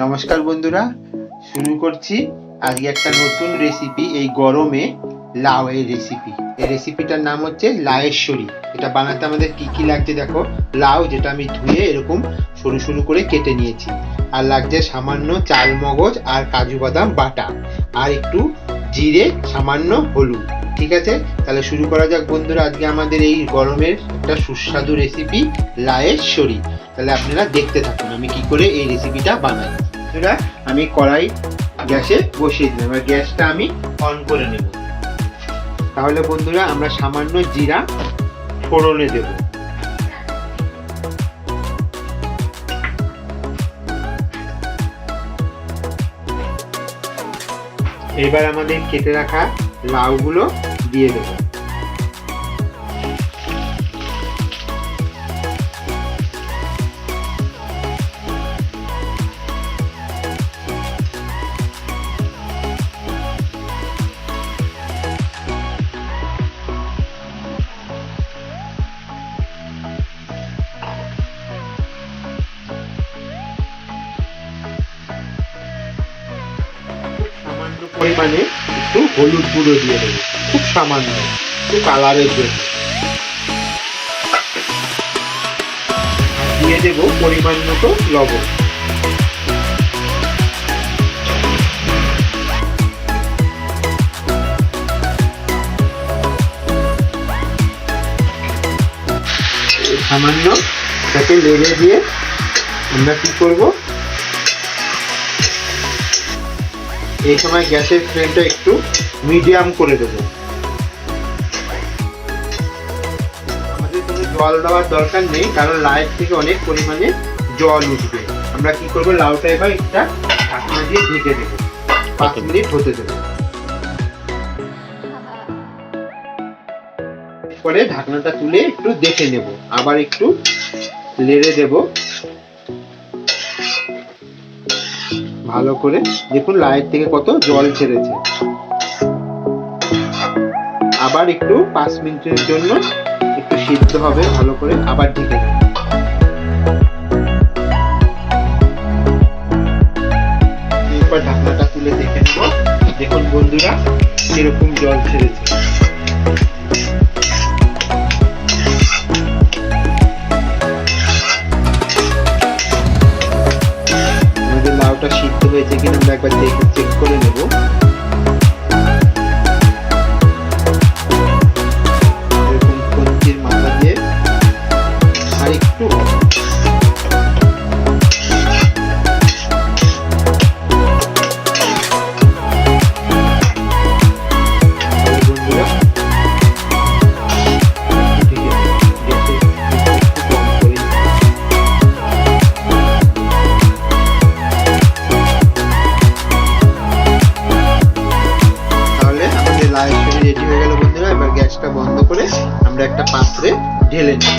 নমস্কার বন্ধুরা, শুরু করছি আজকে একটা নতুন রেসিপি। এই গরমে লাউ এর রেসিপি। এই রেসিপিটার নাম হচ্ছে লাউয়েশ্বরী। এটা বানাতে আমাদের কি কি লাগছে দেখো। লাউ, যেটা আমি ধুয়ে এরকম সরু সরু করে কেটে নিয়েছি, আর লাগছে সামান্য চাল মগজ আর কাজু বাদাম বাটা, আর একটু জিরে, সামান্য হলুদ। ঠিক আছে, তাহলে শুরু করা যাক বন্ধুরা। আজকে আমাদের এই গরমের একটা সুস্বাদু রেসিপি লাউয়েশ্বরী। তাহলে আপনারা দেখতে থাকুন আমি কি করে এই রেসিপিটা বানাই। বন্ধুরা, আমি কড়াই গ্যাসে বসিয়ে দিলাম, এবার গ্যাসটা আমি অন করে নেব। তাহলে বন্ধুরা, আমরা সামান্য জিরা ফোড়নে দেব। এবার আমাদের কেটে রাখা লাউগুলো দিয়ে দেব। সামান্য পরিমাণে একটু হলুদ গুঁড়ো দিয়ে দেবো, খুব সামান্য, একটু কালারের জন্য। দিয়ে দেবো পরিমাণ মতো লবণ। সামান্য তাকে লেগে দিয়ে আমরা কি করব, এই সময় গ্যাসের ফ্লেমটা একটু মিডিয়াম করে দেব। আমাদের কোনো জল দেওয়ার দরকার নেই, কারণ লাউয়ের থেকে অনেক পরিমাণে জল উঠবে। আমরা কি করব, লাউটা এবার একটা ঢাকনা দিয়ে ঢেকে দেবো, 5 মিনিট হতে দেবো। পরে ঢাকনাটা তুলে একটু দেখে নেব, আবার একটু নেড়ে দেব ভালো করে। দেখুন লাউয়ের থেকে কত জল ছেড়েছে। আবার একটু 5 মিনিটের জন্য একটু সিদ্ধ হবে ভালো করে, আবার ঢেকে দেব। এরপর ঢাকনাটা তুলে দেখে নেব। দেখুন বন্ধুরা, কিরকম জল ছেড়েছে। লাউটা সিদ্ধ হয়েছে কিনা আমরা একবার চেক করে নেব। এরকম কঞ্চির মাথা দিয়ে আর একটু লাউয়েশ্বরী রেডি হয়ে গেল বন্ধুরা। এবার গ্যাসটা বন্ধ করে আমরা একটা পাত্রে ঢেলে নিই।